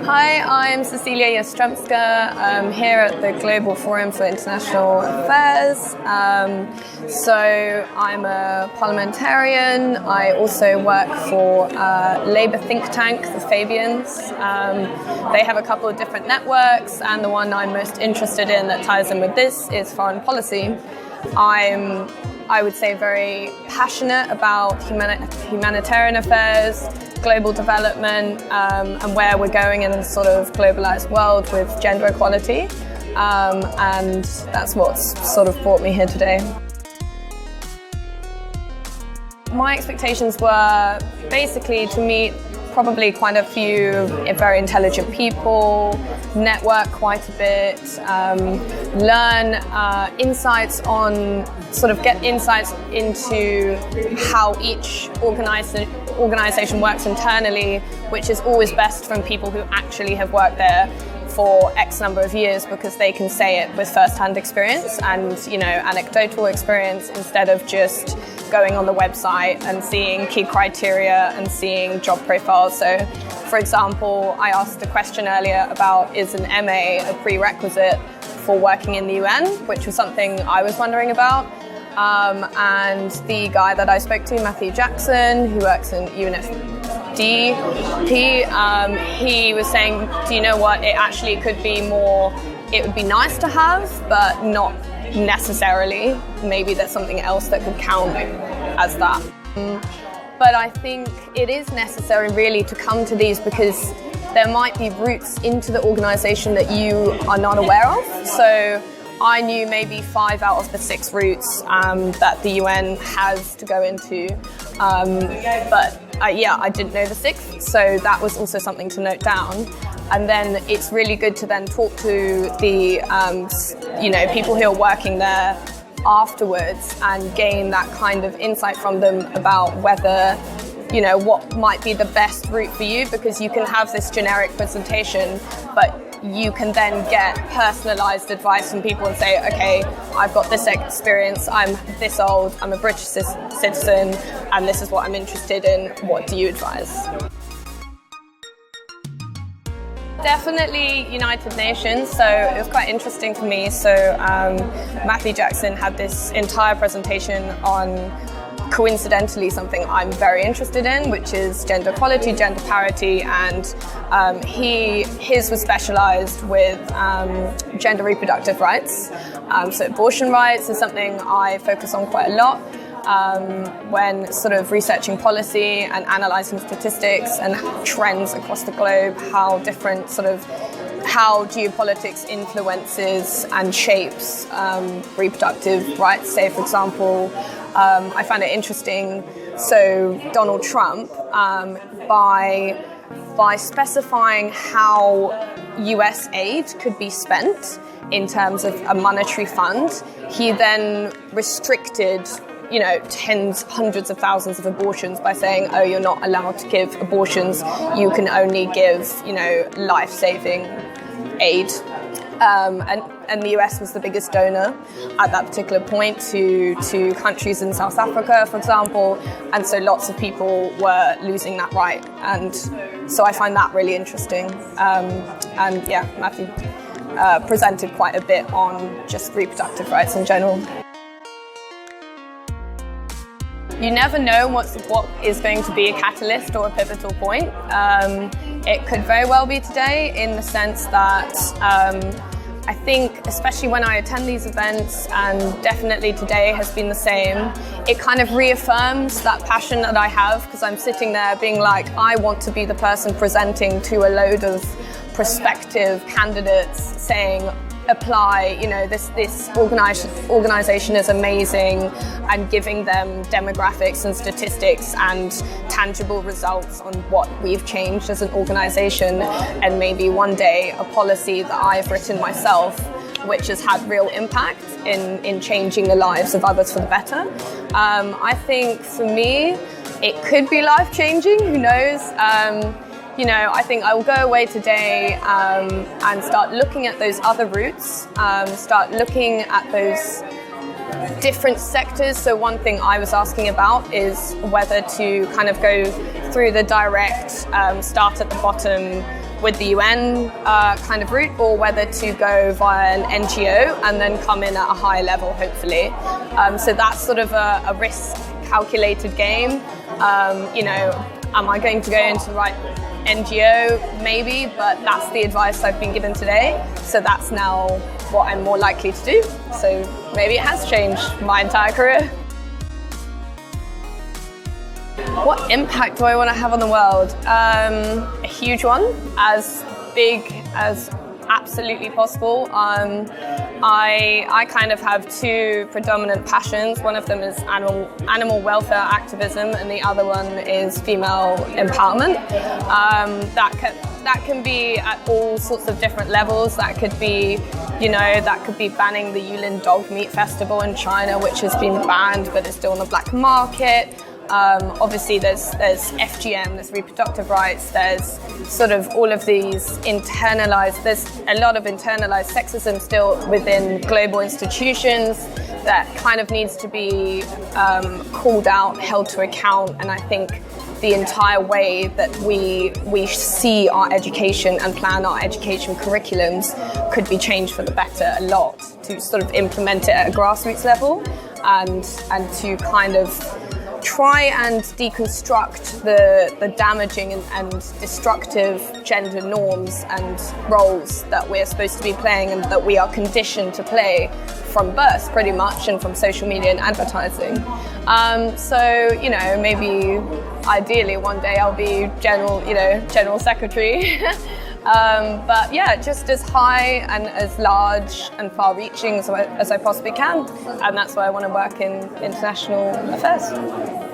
Hi, I'm Cecilia Jastrzębska. I'm here at the Global Forum for International Affairs. So I'm a parliamentarian. I also work for a Labour think tank, the Fabians. They have a couple of different networks, and the one I'm most interested in that ties in with this is foreign policy. I would say, very passionate about humanitarian affairs, global development, and where we're going in a sort of globalized world with gender equality. And that's what's sort of brought me here today. My expectations were basically to meet probably quite a few very intelligent people, network quite a bit, learn insights on, get insights into how each organisation works internally, which is always best from people who actually have worked there for X number of years, because they can say it with first-hand experience and, anecdotal experience, instead of just going on the website and seeing key criteria and seeing job profiles. So, for example, I asked a question earlier about, is an MA a prerequisite for working in the UN, which was something I was wondering about. And the guy that I spoke to, Matthew Jackson, who works in UNFDP, he was saying, do you know what, it would be nice to have, but not necessarily. Maybe there's something else that could count as that. But I think it is necessary really to come to these, because there might be routes into the organisation that you are not aware of. So I knew maybe 5 out of the 6 routes that the UN has to go into, but I didn't know the 6th, so that was also something to note down. And then it's really good to then talk to the people who are working there afterwards and gain that kind of insight from them about whether, what might be the best route for you, because you can have this generic presentation, but you can then get personalised advice from people and say, okay, I've got this experience, I'm this old, I'm a British citizen, and this is what I'm interested in. What do you advise? Definitely United Nations, so it was quite interesting for me. So Matthew Jackson had this entire presentation on, coincidentally, something I'm very interested in, which is gender equality, gender parity, and his was specialised with gender reproductive rights. So abortion rights is something I focus on quite a lot when sort of researching policy and analysing statistics and trends across the globe, how geopolitics influences and shapes reproductive rights. Say, for example, I found it interesting. So Donald Trump, by specifying how US aid could be spent in terms of a monetary fund, he then restricted hundreds of thousands of abortions by saying, oh, you're not allowed to give abortions, you can only give, life-saving aid. And the US was the biggest donor at that particular point to countries in South Africa, for example, and so lots of people were losing that right. And so I find that really interesting. Matthew presented quite a bit on just reproductive rights in general. You never know what is going to be a catalyst or a pivotal point. It could very well be today, in the sense that I think, especially when I attend these events, and definitely today has been the same, it kind of reaffirms that passion that I have, because I'm sitting there being like, I want to be the person presenting to a load of prospective candidates saying, apply, this organisation is amazing, and giving them demographics and statistics and tangible results on what we've changed as an organisation, and maybe one day a policy that I've written myself which has had real impact in changing the lives of others for the better. I think for me it could be life-changing, who knows. I think I will go away today and start looking at those other routes, start looking at those different sectors. So one thing I was asking about is whether to kind of go through the direct, start at the bottom with the UN kind of route, or whether to go via an NGO and then come in at a high level, hopefully. So that's sort of a risk calculated game. Am I going to go into the right NGO? Maybe, but that's the advice I've been given today. So that's now what I'm more likely to do. So maybe it has changed my entire career. What impact do I want to have on the world? A huge one, as big as absolutely possible. I kind of have two predominant passions. One of them is animal welfare activism, and the other one is female empowerment. That can be at all sorts of different levels. That could be, banning the Yulin Dog Meat Festival in China, which has been banned, but it's still on the black market. Obviously there's FGM, there's reproductive rights, there's sort of all of these there's a lot of internalized sexism still within global institutions that kind of needs to be called out, held to account, and I think the entire way that we see our education and plan our education curriculums could be changed for the better a lot, to sort of implement it at a grassroots level and to kind of try and deconstruct the damaging and destructive gender norms and roles that we're supposed to be playing and that we are conditioned to play from birth, pretty much, and from social media and advertising. Maybe ideally one day I'll be general secretary. But yeah, just as high and as large and far-reaching as I possibly can, and that's why I want to work in international affairs.